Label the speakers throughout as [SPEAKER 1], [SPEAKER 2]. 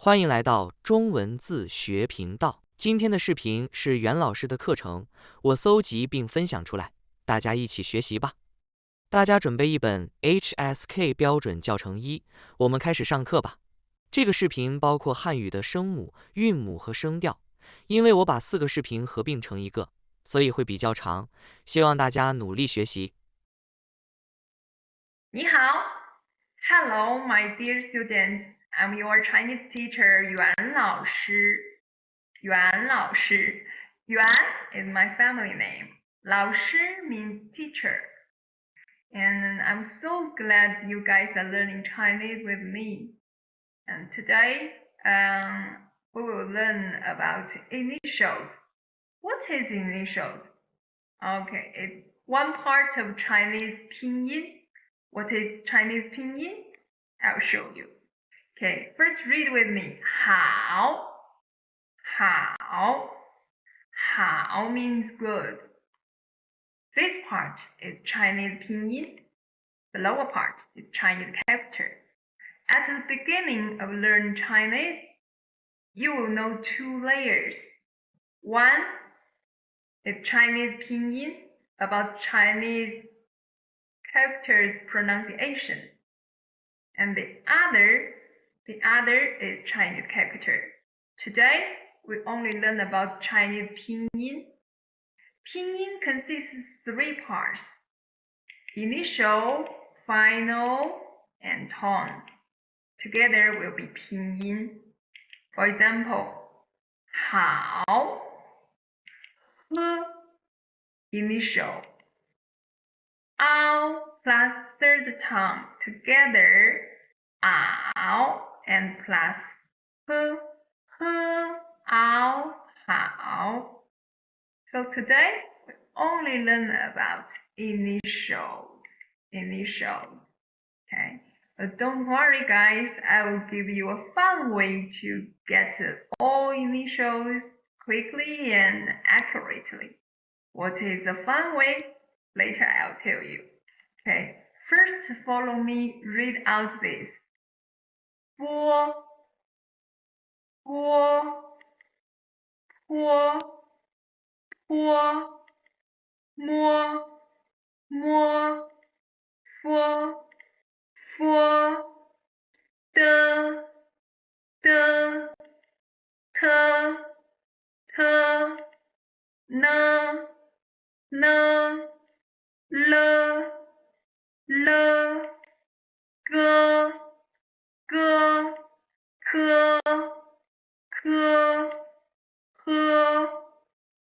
[SPEAKER 1] 欢迎来到中文字学频道。今天的视频是袁老师的课程，我搜集并分享出来，大家一起学习吧。大家准备一本 HSK 标准教程1，我们开始上课吧。这个视频包括汉语的声母、韵母和声调，因为我把4个视频合并成一个，所以会比较长，希望大家努力学习。
[SPEAKER 2] 你好 ，Hello, my dear students. I'm your Chinese teacher, Yuan 老师。Yuan 老师 Yuan is my family name. 老师 means teacher. And I'm so glad you guys are learning Chinese with me. And today, we will learn about initials. What is initials? Okay, it's one part of Chinese pinyin. What is Chinese pinyin? I'll show you. Okay, first read with me. 好 好 means good. This part is Chinese pinyin. The lower part is Chinese character. At the beginning of Learn Chinese, you will know 2 layers. One is Chinese pinyin about Chinese characters pronunciation, and the other is Chinese character. Today we only learn about Chinese pinyin. Pinyin consists of 3 parts: initial, final, and tone. Together will be pinyin. For example, 好 initial, ao plus third tone together, ao and plus ao, hao. So today we only learn about initials. Okay, but don't worry guys, I will give you a fun way to get all initials quickly and accurately. What is the fun way? Later I'll tell you. Okay, first follow me, read out this. 波 坡 摸 的 呢 了 个 科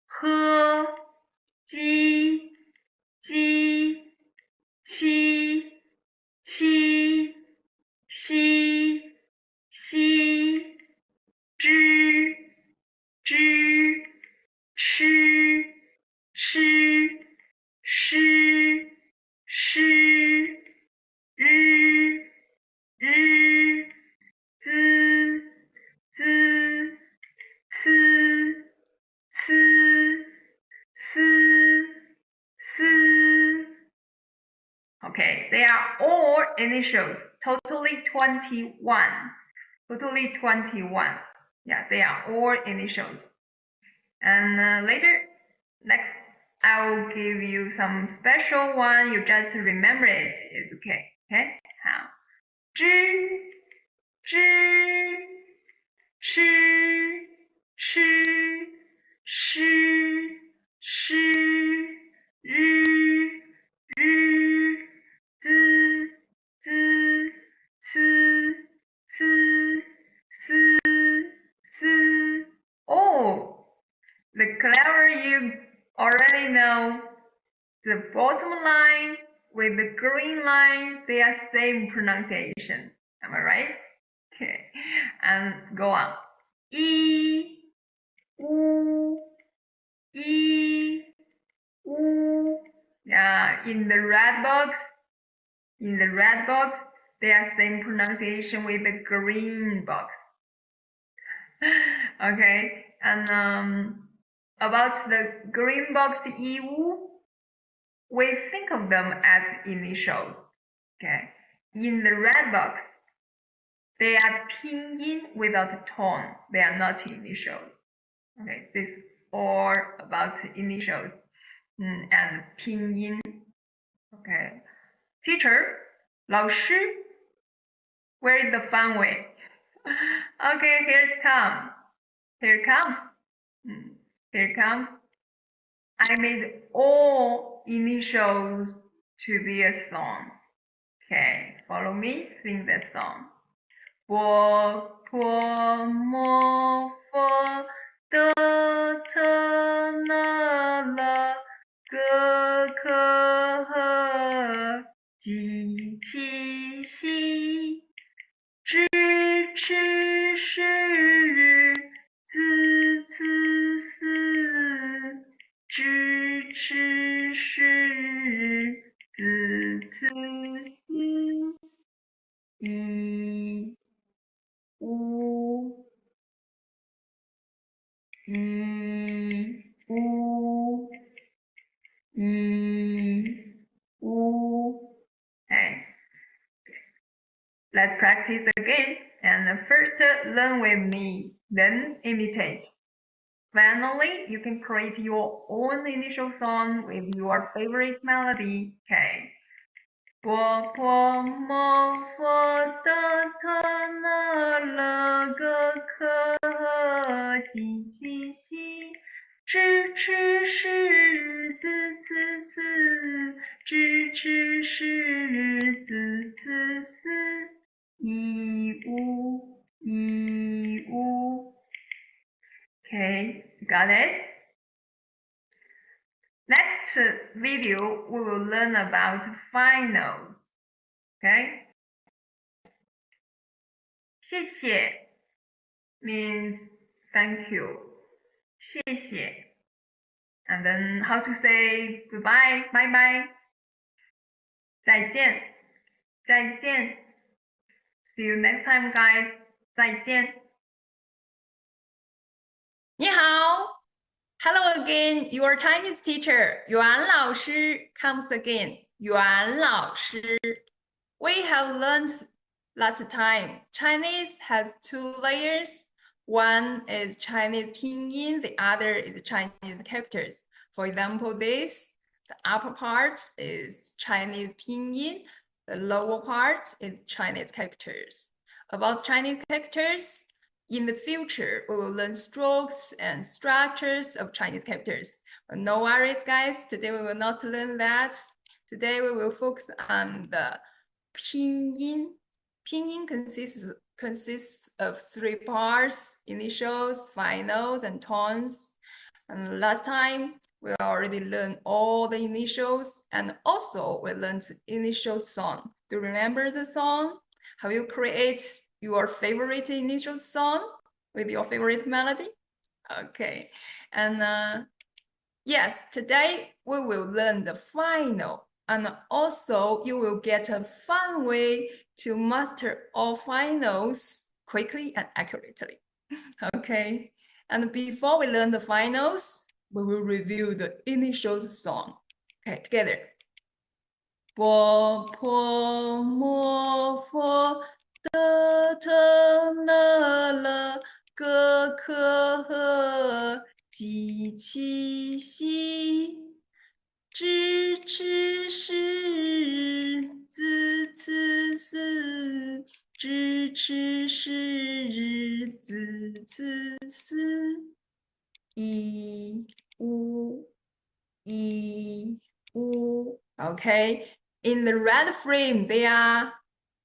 [SPEAKER 2] 呵 鸡 七 西 知 Okay, they are all initials, totally 21. Yeah, they are all initials. And next, I will give you some special one. You just remember it. It's okay. Okay, 好，知 Oh, the clever you already know the bottom line with the green line, they are same pronunciation. Am I right? Okay, and go on. 一 u, yeah, in the red box, they are same pronunciation with the green box. Okay, and about the green box 一 u, we think of them as initials. Okay, in the red box, They are pinyin without a tone. They are not initials. Okay, this all about initials and pinyin. Okay, teacher, 老师, where is the fun way? Okay, here it comes. Here it comes. Here it comes. I made all initials to be a song. Okay, follow me, sing that song. 波婆摩佛的特那了个可呵及其西知吃是日子次四知吃是日子次四一乌一乌一乌 Okay. Let's practice again. And first, learn with me, then imitate. Finally, you can create your own initial song with your favorite melody. Okay. 波婆摩佛的特那了个可呵及其西知吃是日子次次知吃是日子次四一乌一乌 Okay, got it? Next video, we will learn about finals. Okay? 谢谢 means thank you. 谢谢. And then how to say goodbye, bye bye. 再见, 再见. See you next time, guys. 再见.
[SPEAKER 3] 你好 Hello again, your Chinese teacher, Yuan 老师 comes again. Yuan 老师 We have learned last time, Chinese has two layers. One is Chinese pinyin, the other is Chinese characters. For example, this, the upper part is Chinese pinyin, the lower part is Chinese characters. About Chinese characters, in the future, we will learn strokes and structures of Chinese characters. But no worries, guys. Today we will not learn that. Today we will focus on the pinyin. Pinyin consists of three parts: initials, finals, and tones. And last time we already learned all the initials, and also we learned initial song. Do you remember the song? Have you created your favorite initial song with your favorite melody? Okay, and yes, today we will learn the final, and also you will get a fun way to master all finals quickly and accurately. Okay, and before we learn the finals, we will review the initial song. Okay, together. 波婆摩佛的特那了个可呵及其西知吃是子次四知吃是日子次四一乌一乌 Okay. In the red frame, they are,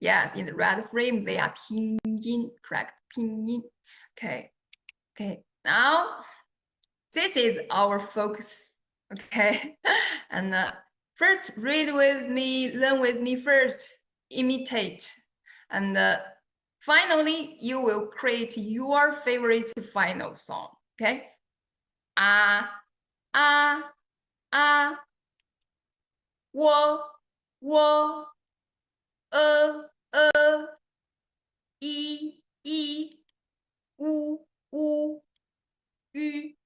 [SPEAKER 3] yes, in the red frame, they are pinyin, correct, pinyin. Okay, okay, now this is our focus, okay? And first, read with me, learn with me first, imitate. And finally, you will create your favorite final song, okay? Ah, ah, ah, 我一乌吁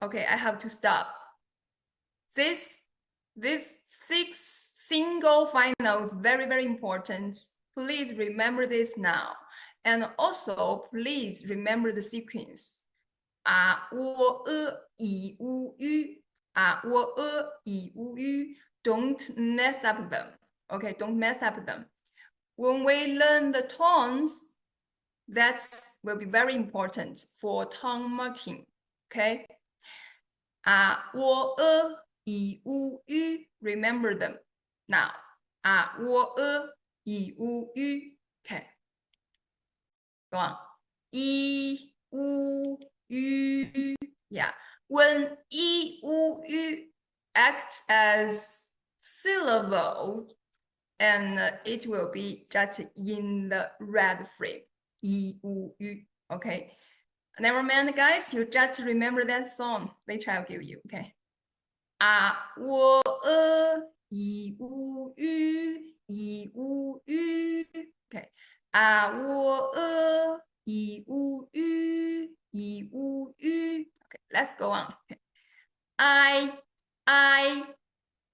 [SPEAKER 3] Okay, I have to stop. This 6 single finals very important. Please remember this now. And also, please remember the sequence. 啊、我、以、乌、语 我、以、乌、语 Don't mess up them. Okay, don't mess up them. When we learn the tones, that will be very important for tongue marking. Okay. 我、以、乌、语 Remember them now. 我、以、乌、语 Okay. Go on. 以、乌、语 Yeah. When 一、乌、语 acts as syllable, and it will be just in the red frame. 一、乌、语 Okay. Never mind, guys. You just remember that song. Later I'll give you. Okay. 我、以、乌、语 以、乌、语 Okay. 我、以、乌、语 以、乌、语 Okay. Let's go on. Okay. I,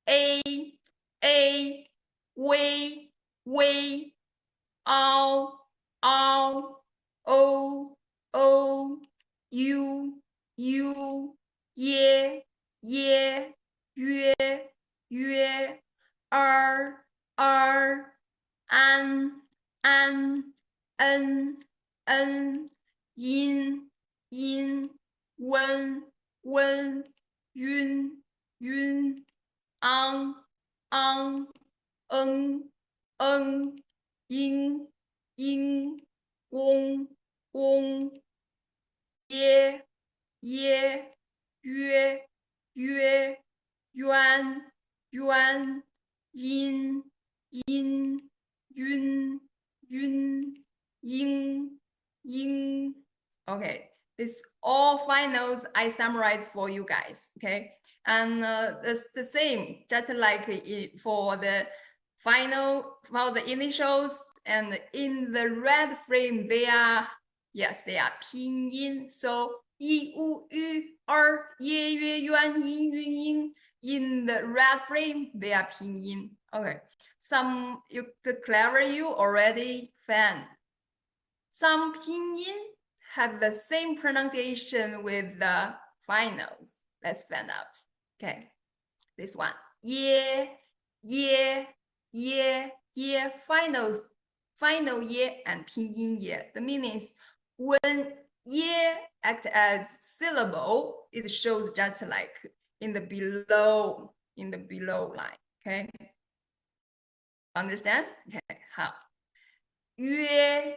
[SPEAKER 3] a, we, all, o, you, ye, yue, an, yin, wen, yun, on, yin, wong, ye, yue, yuan, yin, yun, ying. Okay, this all finals I summarized for you guys. Okay, and it's the same, just like for the final, for the initials, and in the red frame they are, yes, they are pinyin. So 一、乌、语、儿、ye, yue, yuan, yin, yun, ying. In the red frame, they are pinyin. Okay, some the clever you already found. Some pinyin have the same pronunciation with the finals. Let's find out. Okay, this one. Yeah, finals, final ye and pinyin ye. The meaning is when ye act as syllable, it shows just like in the below line. Okay, understand? Okay, how? Yue,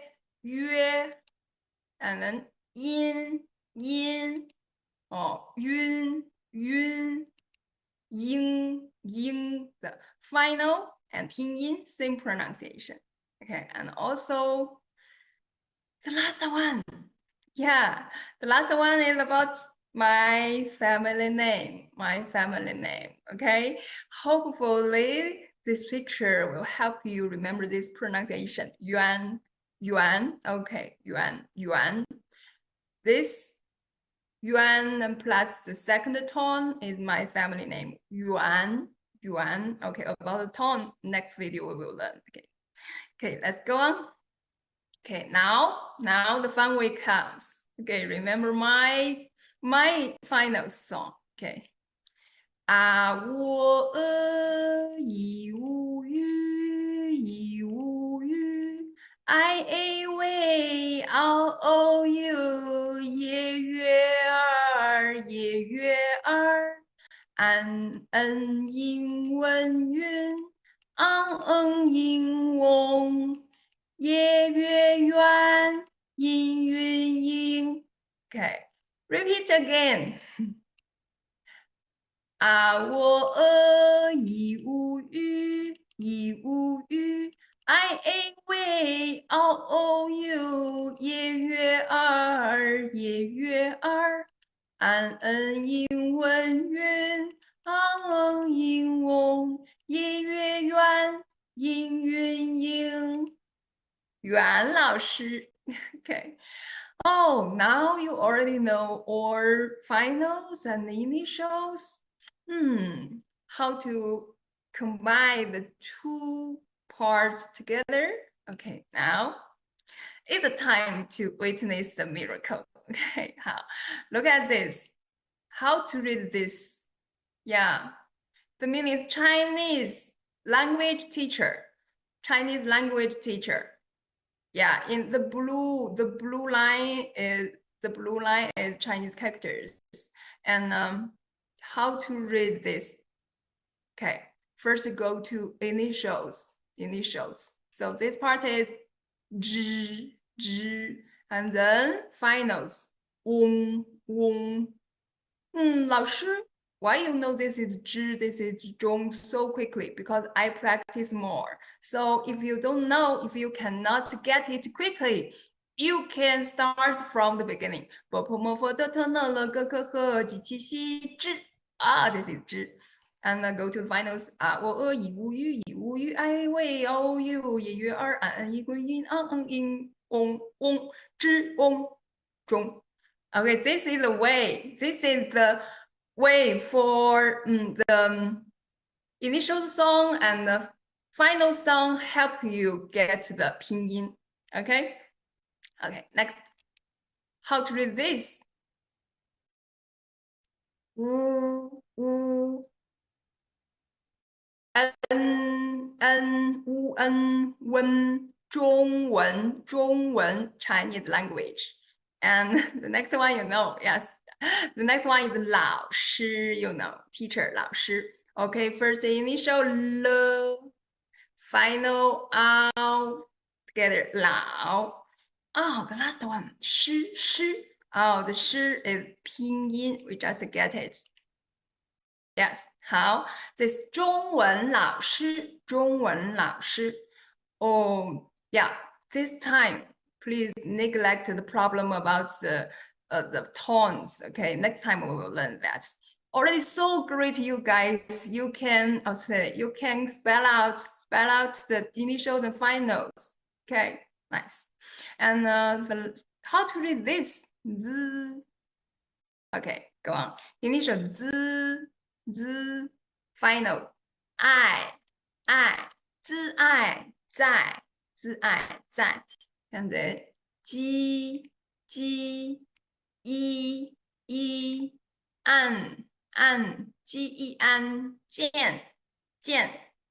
[SPEAKER 3] and then yin, yun, ying, the final and pinyin, same pronunciation. Okay, and also the last one. Yeah, the last one is about my family name. Okay, hopefully this picture will help you remember this pronunciation. Yuan. Okay, Yuan. This Yuan plus the second tone is my family name. Yuan. Okay, about the tone, next video we will learn. Okay, let's go on. Okay, now the fun way comes. Okay, remember my final song. Okay. 我以无语，以无语。I A V O O U 夜月儿，安应文云，应翁。夜月圆，阴云阴。Okay, repeat again. 我以无语，I A V O O U 夜月儿，安应文云，应翁，夜月圆，阴云阴。袁老师 Okay. Oh, now you already know all finals and initials. How to combine the two parts together? Okay, now it's the time to witness the miracle. Okay, look at this. How to read this? Yeah, the meaning is Chinese language teacher. Chinese language teacher. Yeah, in the blue line is Chinese characters. And how to read this? Okay, first go to initials. So this part is zh, zh, and then finals. 老师, why you know this is zh, this is zhong so quickly? Because I practice more. So if you don't know, if you cannot get it quickly, you can start from the beginning. 波泼摩佛的特呢了个可和及其西之 this is 之 and go to the finals 我以无语以无语爱为偶有也月儿安一滚云音之中 Okay, this is the way. This is the way for the initial song and the final song help you get the pinyin. Okay? Okay, next. How to read this? Chinese language. And the next one, you know, yes. The next one is 老师, you know, teacher, 老师. Okay, first initial L, final ow, together 老. Oh, the last one, 师. Oh, the 师 is pinyin. We just get it. Yes, 好. This 中文老师. Oh, yeah. This time, please neglect the problem about the tones. Okay, next time we will learn that. Already so great, you guys. You can spell out the initials and finals. Okay, nice. And how to read this? Z. Okay, go on. Initial Z. Final. I. 自爱在 and then 鸡一按鸡一安见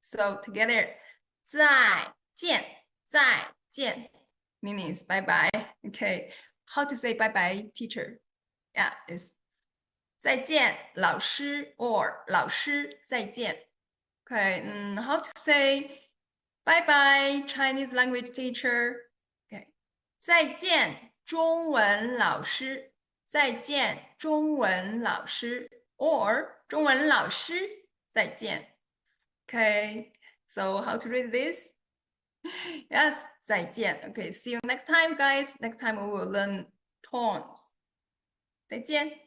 [SPEAKER 3] so together 再见 means bye bye. Okay, how to say bye bye, teacher? Yeah, it's 再见老师 or 老师再见. Okay, how to say bye bye, Chinese language teacher? Okay, 再见中文老师or 中文老师再见. Okay, so how to read this? Yes, 再见. Okay, see you next time, guys. Next time we will learn tones. 再见.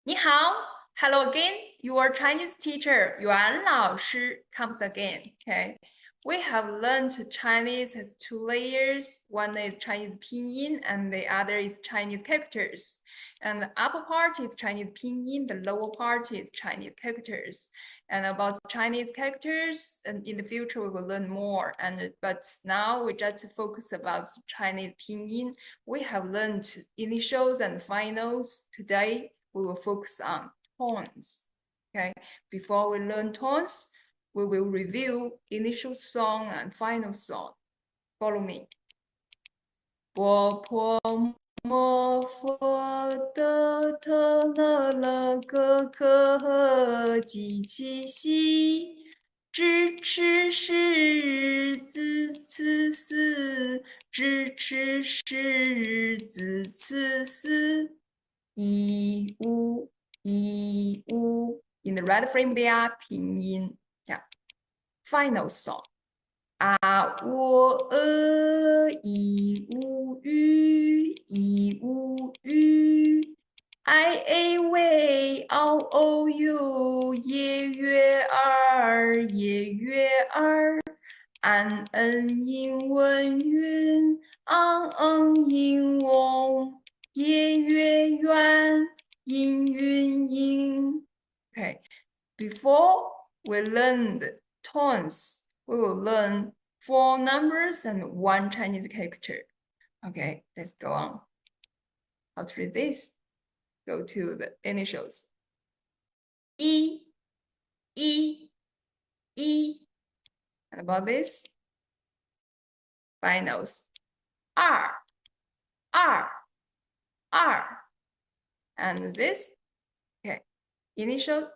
[SPEAKER 3] 你好. Hello again, your Chinese teacher Yuan 老师 comes again. Okay, we have learned Chinese has two layers. One is Chinese pinyin and the other is Chinese characters. And the upper part is Chinese pinyin, the lower part is Chinese characters. And about Chinese characters, and in the future we will learn more. But now we just focus about Chinese pinyin. We have learned initials and finals. Today we will focus on tones. Okay, before we learn tones, we will review initial song and final song. Follow me. 波泼摩佛的特呢了个可和及其西支持是子次四支持是子次四一五 in the red frame they are 拼音 yeah final song 我一无语 I A W O U 也月儿安英文云英翁也月圆音 Okay, before we learn the tones, we will learn 4 numbers and 1 Chinese character. Okay, let's go on. How to read this? Go to the initials. E, E, E. And about this, finals. R, R, R. And this, okay, initial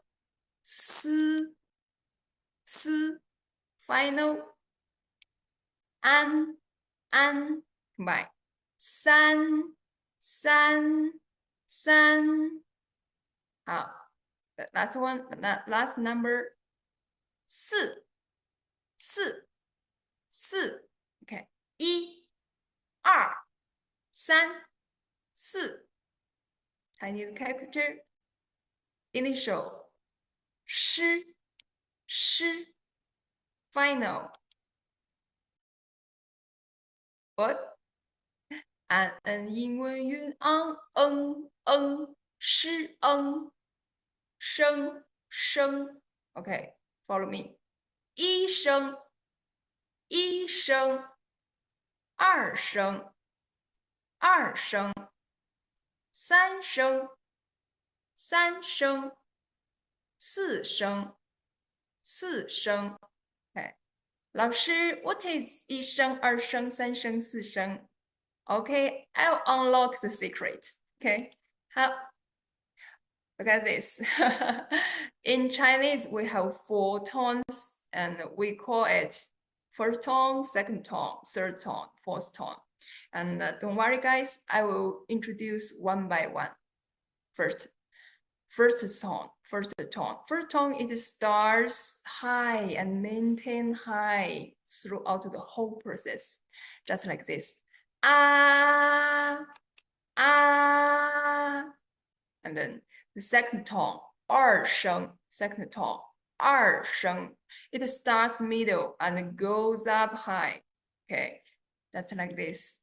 [SPEAKER 3] S, S, final, An, combine. San, San, San. The last one, last number, 四, 四, 四. Okay, 一, 二, 三, 四. Chinese character, initial, 诗, 诗, final. What? 安恩英文韵昂诗生 Okay, follow me. 一声二声三声四声 Okay, 老师 what is 一声二声三声四声 Okay, I'll unlock the secret. Okay, look at this. In Chinese, we have 4 tones, and we call it first tone, second tone, third tone, fourth tone. And don't worry, guys, I will introduce one by one. First tone. First tone, it starts high and maintain high throughout the whole process, just like this. And then the second tone, 二声, second tone, 二声. It starts middle and goes up high. Okay, that's like this.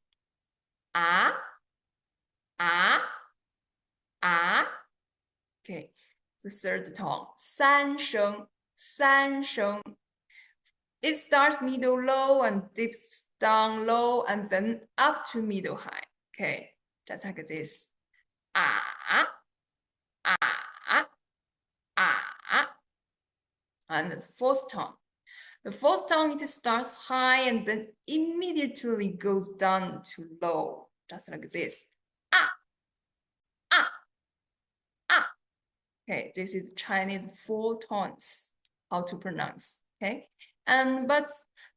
[SPEAKER 3] Okay, the third tone, 三声. It starts middle low and dips down low and then up to middle high. Okay, just like this. And the fourth tone. The fourth tone, it starts high and then immediately goes down to low, just like this. Okay, this is Chinese 4 tones, how to pronounce. Okay, but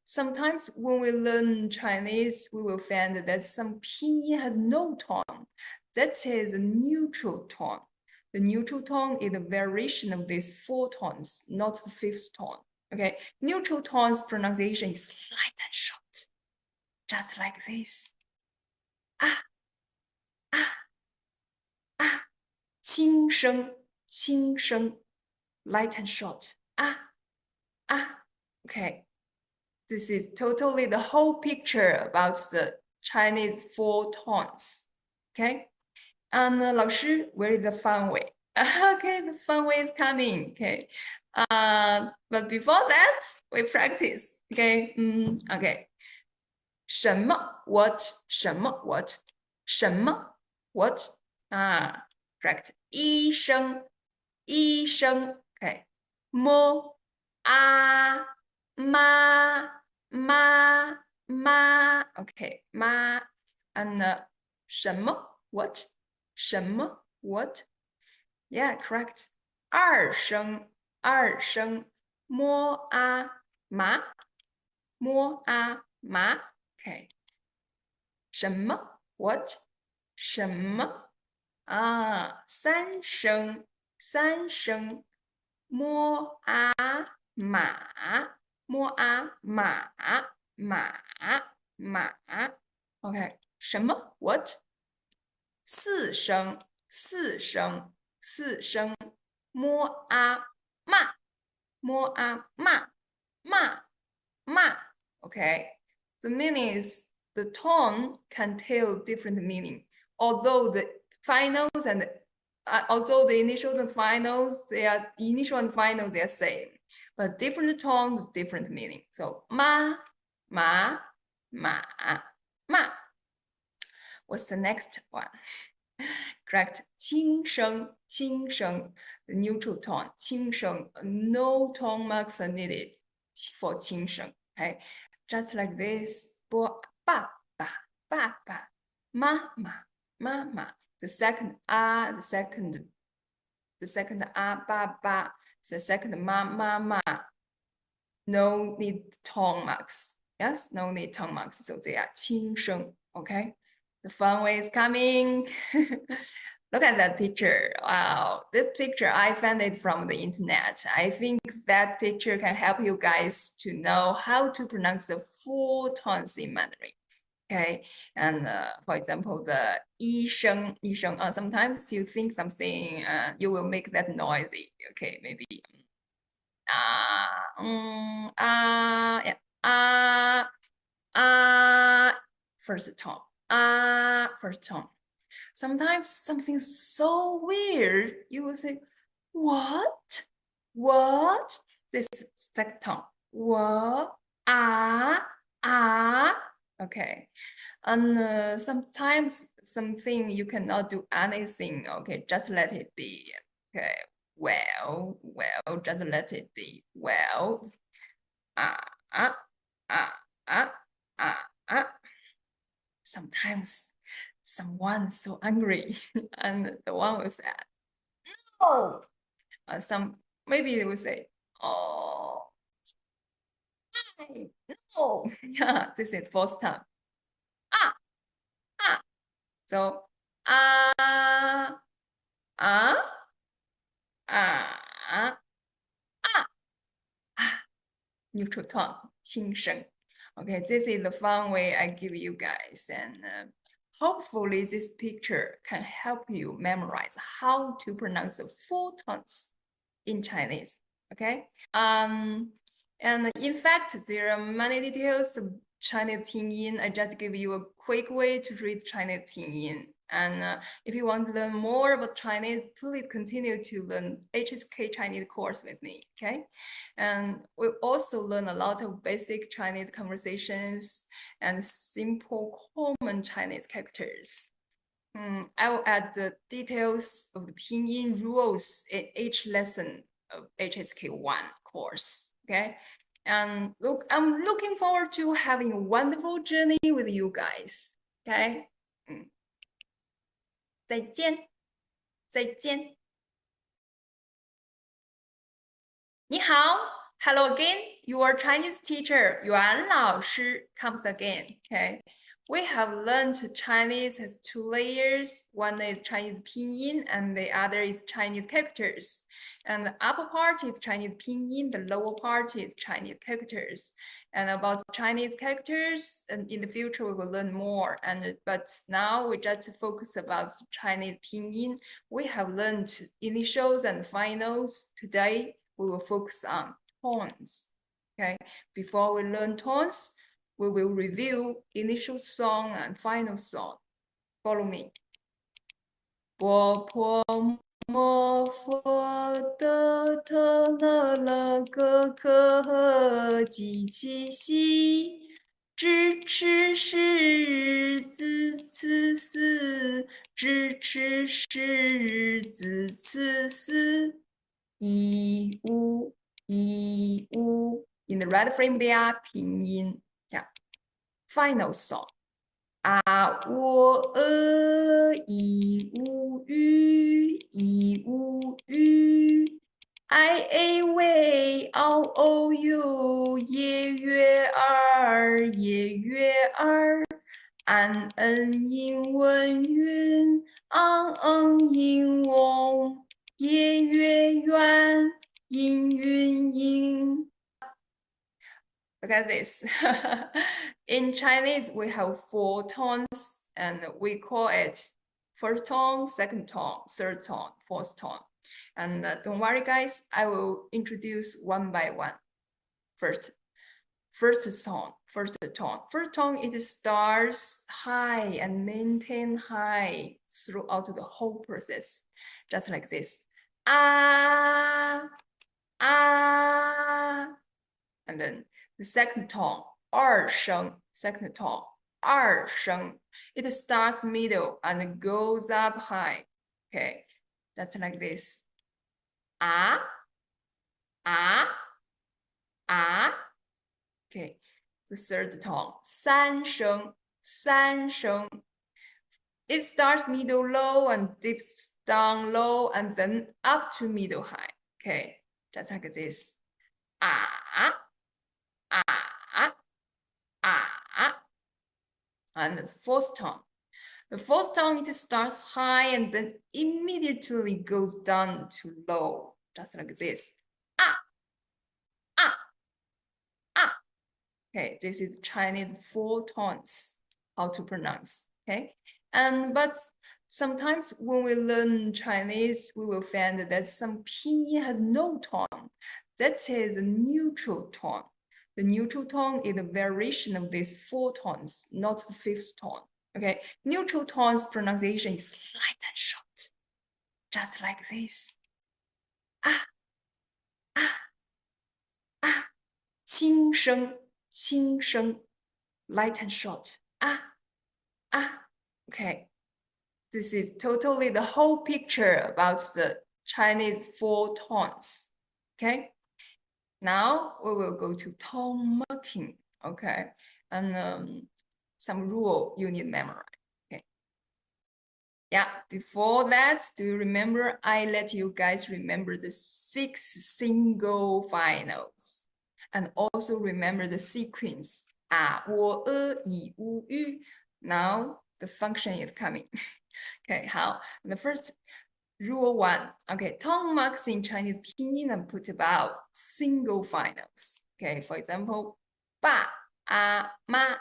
[SPEAKER 3] sometimes when we learn Chinese, we will find that some pinyin has no tone. That is a neutral tone. The neutral tone is a variation of these 4 tones, not the 5th tone. Okay, neutral tones pronunciation is light and short, just like this. 轻声 light and short. Okay, this is totally the whole picture about the Chinese 4 tones. Okay, and 老师, where is the fun way? Okay, the fun way is coming. Okay, but before that, we practice. Okay, okay. 什么 what 什么 what 什么 what correct. 医生 okay. 么妈 okay. 妈 and 什么 what 什么 what yeah correct. 二声么麻 okay. 什么 what 什么三声么马 okay. 什么 what 四声么骂 okay. The meaning is the tone can tell different meaning. Although the finals and although the initials and finals, they are same, but different tone, different meaning. So ma, ma, ma, ma. What's the next one? Correct. 轻声, 轻声, the neutral tone. 轻声, no tone marks are needed for 轻声. Okay, just like this. 爸爸, 爸爸, 妈妈, 妈妈. The second the second ba ba, the second ma. No need tone marks. Yes, no need tone marks. So they are 轻声. Okay. The fun way is coming. Look at that picture. Wow, this picture I found it from the internet. I think that picture can help you guys to know how to pronounce the full tones in Mandarin. Okay, and for example, the 一声, sometimes you think something, you will make that noisy. Okay, maybe yeah, first tone. First tone. Sometimes something so weird, you will say, what? What? This second tone. What? Okay. And sometimes something you cannot do anything. Okay, just let it be. Okay. Well, just let it be. Well. Sometimes someone's so angry and the one will say, no. Maybe they will say, oh, no. Yeah, this is first time. So, neutral tone, 轻声. Okay, this is the fun way I give you guys, and hopefully this picture can help you memorize how to pronounce the full tones in Chinese. Okay, and in fact, there are many details of Chinese pinyin. I just give you a quick way to read Chinese pinyin. And if you want to learn more about Chinese, please continue to learn HSK Chinese course with me, okay? And we also learn a lot of basic Chinese conversations and simple common Chinese characters. I will add the details of the pinyin rules in each lesson of HSK1 course, okay? And look, I'm looking forward to having a wonderful journey with you guys, okay? 再见，再见。你好 ，Hello again. Your Chinese teacher Yuan 老师 comes again. Okay, we have learned Chinese has two layers. One is Chinese pinyin, and the other is Chinese characters. And the upper part is Chinese pinyin. The lower part is Chinese characters. And about Chinese characters, and in the future we will learn more. But now we just focus about Chinese pinyin. We have learned initials and finals. Today we will focus on tones. Okay, before we learn tones, we will review initial song and final song. Follow me. 波婆摩佛的特勒勒个可和吉七西，支持是子次四，支持是子次四，一五一五。In the right frame, they are 拼音。Yeah. Final song. 我一无语，一无语。I A O U 夜月儿，夜月儿。安英文云，英翁。夜月圆，阴云阴。Look at this. In Chinese, we have 4 tones, and we call it first tone, second tone, third tone, fourth tone. And don't worry, guys, I will introduce one by one. First tone. First tone, it starts high and maintain high throughout the whole process, just like this. ah, and then the second tone, 二声, second tone, 二声. It starts middle and goes up high. Okay, that's like this. Ah, ah, ah. Okay, the third tone, 三声, 三声. It starts middle low and dips down low and then up to middle high. Okay, just like this. Ah, ah, ah. And the fourth tone. The fourth tone, it starts high and then immediately goes down to low, just like this. Ah, ah, ah. Okay, this is Chinese 4 tones, how to pronounce, okay? But sometimes when we learn Chinese, we will find that some pinyin has no tone. That is a neutral tone. The neutral tone is a variation of these 4 tones, not the 5th tone, okay? Neutral tones pronunciation is light and short, just like this. Ah, ah, ah. 轻声, 轻声, light and short. Ah, ah. Okay. This is totally the whole picture about the Chinese 4 tones. Okay. Now we will go to tone marking. Okay. And some rule you need to memorize. Okay. Yeah. Before that, do you remember I let you guys remember the 6 single finals? And also remember the sequence. Ah, 我, yi, wu, yu. Now the function is coming. Okay, how? The first rule 1. Okay, tone marks in Chinese pinyin are put about single finals. Okay, for example, 爸, ma,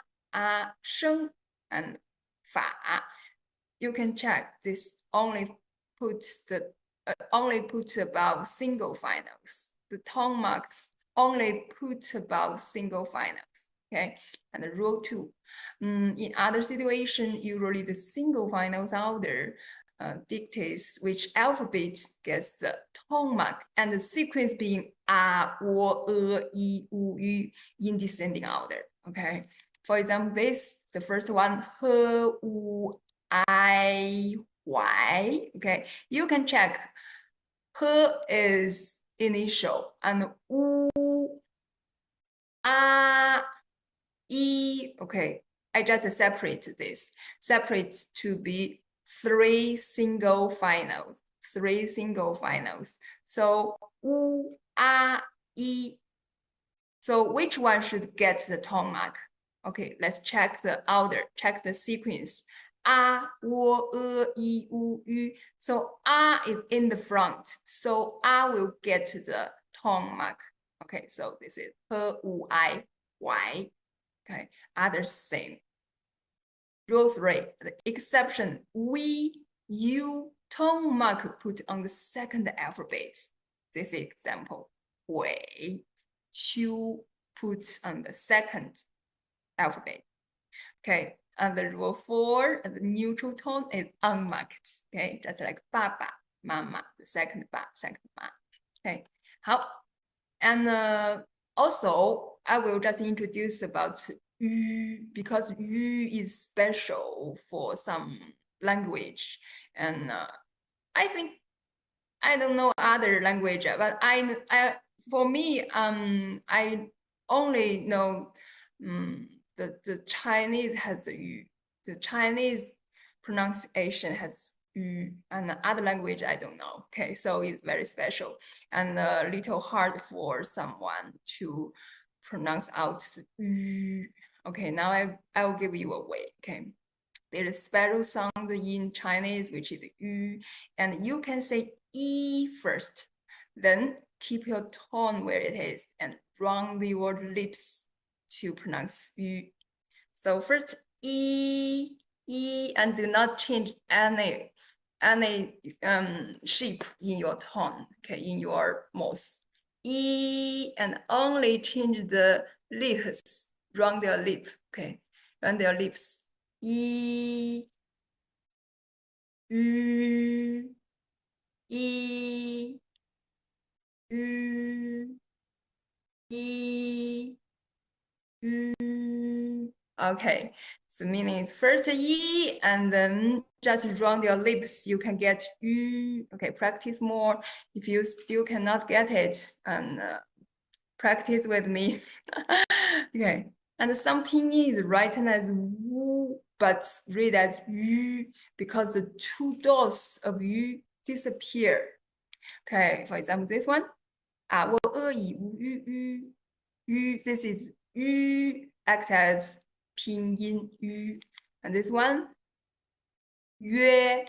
[SPEAKER 3] sheng, and fa. You can check this only puts about single finals. The tone marks only put about single finals. Okay, and rule 2. In other situations, usually the single finals order dictates which alphabet gets the tone mark, and the sequence being a, 我, yi, wu, yu in descending order. Okay, for example, the first one, he, wu, I, y. Okay, you can check. He is initial and wu, a, e. Okay, I just separate to be 3 single finals. 3 single finals. So wu, a, e. So which one should get the tone mark? Okay, let's check the order, check the sequence. A, 我, yi, wu, yu. So a is in the front. So a will get the tone mark. Okay, so this is he, wu, I, y. Okay, others same. Rule 3, the exception, we, you, tone mark put on the second alphabet. This example, 伟, chu put on the second alphabet. Okay, and the rule 4, the neutral tone is unmarked. Okay, just like 爸爸, mama, the second ba, second ma. Okay, how? And also, I will just introduce about yu, because yu is special for some language. And I think, I don't know other language, but for me, I only know the Chinese has the yu. The Chinese pronunciation has yu, and other language I don't know. Okay, so it's very special and a little hard for someone to pronounce out yu. Okay, now I will give you a way. Okay, there is special sound in Chinese which is yu, and you can say e first, then keep your tone where it is and round your lips to pronounce yu. So first e, and do not change any shape in your tone, okay, in your mouth. E, and only change the lips, round your lip, okay, round your lips. E, yu, e, 유, 이, 유. Okay, the meaning is first yi and then just round your lips. You can get yu. Okay, practice more. If you still cannot get it, and practice with me. Okay, and some pinyin is written as wu, but read as yu because the two dots of yu disappear. Okay, for example, this one. 我恶以无欲于 this is 于 act as 拼音 yu. And this one, 约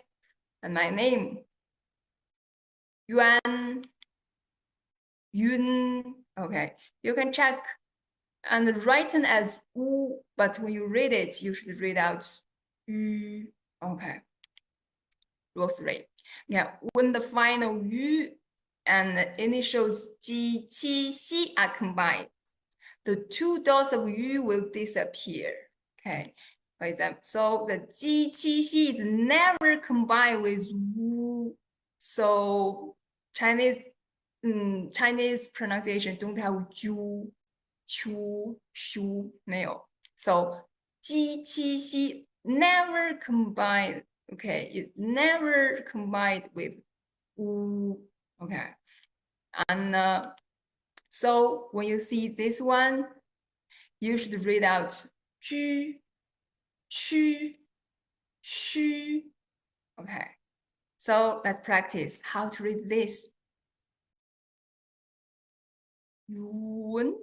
[SPEAKER 3] and my name, Yuan, Yun. Okay, you can check and written as wu, but when you read it, you should read out yu. Okay. Rule 3. Yeah, when the final yu and the initials ji, qi, xi are combined, the two dots of yu will disappear. Okay, for example, so the ji, qi, xi is never combined with wu. So Chinese pronunciation don't have ju, chu, shu, 没有. So ji, qi, xi never combined. Okay, it's never combined with wu. Okay, and so when you see this one, you should read out ju, chu, shu. Okay, so let's practice how to read this. Yun,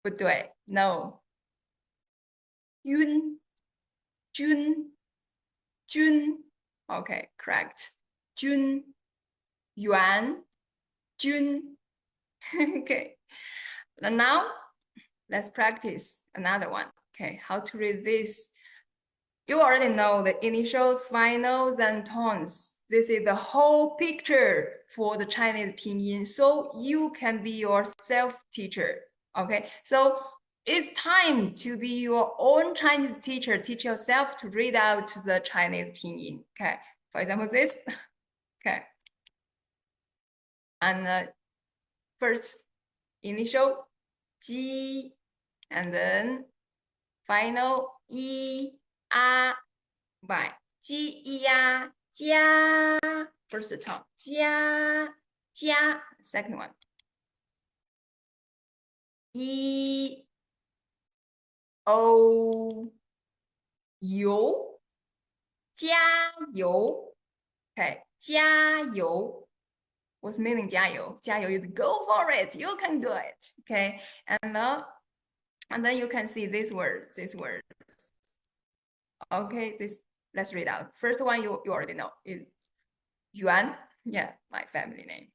[SPEAKER 3] 不对 no. Yun, Jun, Jun. Okay, correct. Jun, Yuan, Jun. Okay, and now let's practice another one. Okay, how to read this. You already know the initials, finals, and tones. This is the whole picture for the Chinese pinyin, so you can be your self-teacher. Okay, so it's time to be your own Chinese teacher. Teach yourself to read out the Chinese pinyin. Okay, for example, this. Okay, and first initial G, and then final E, A, by G, Ya, Jia. First tone, Jia, Jia. Second one, E, O, You, 加油. Okay, 加油. What's meaning 加油? 加油 is go for it. You can do it. Okay, and then you can see these words. Okay, let's read out. First one you already know is Yuan. Yeah, my family name.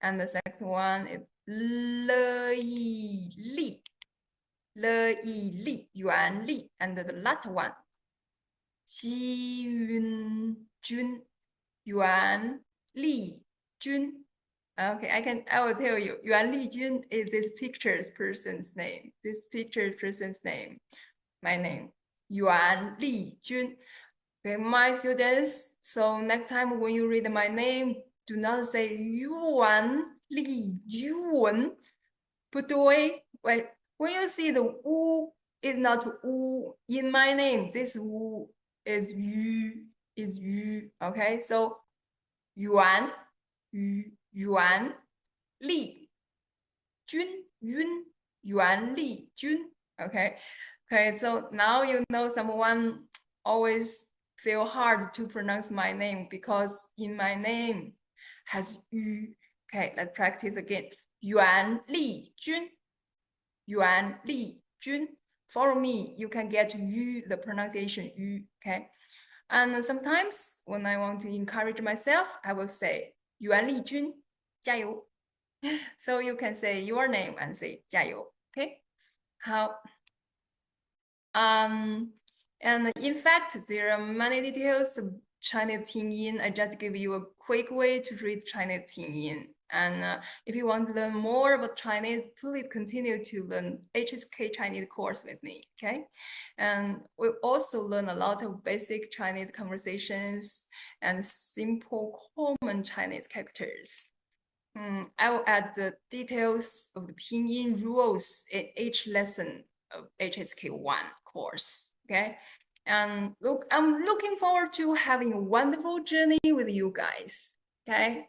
[SPEAKER 3] And the second one is Le Yi Li. Le Yi Li, Yuan Li. And the last one, Qi Yun Jun, Yuan Li Jun. Okay, I will tell you, Yuan Li Jun is this picture's person's name. My name, Yuan Li Jun. Okay, my students, so next time when you read my name, do not say Yuan Li Yuan. 不对, wait, when you see the wu, it's not wu in my name. This wu is yu. Okay, so Yuan, Yuan Li Jun, Yun, Yuan Li Jun. Okay, so now you know someone always feel hard to pronounce my name because in my name has yu. Okay, let's practice again. Yuan Li Jun, Yuan Li Jun. Follow me, you can get yu, the pronunciation yu. Okay, and sometimes when I want to encourage myself, I will say Yuan Li Jun, 加油. So you can say your name and say 加油. Okay, how? And in fact, there are many details of Chinese pinyin. I just give you a quick way to read Chinese pinyin. And if you want to learn more about Chinese, please continue to learn HSK Chinese course with me, okay? And we also learn a lot of basic Chinese conversations and simple common Chinese characters. I will add the details of the pinyin rules in each lesson of HSK1 course. Okay. And I'm looking forward to having a wonderful journey with you guys. Okay.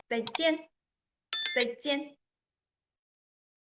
[SPEAKER 3] 再见，再见。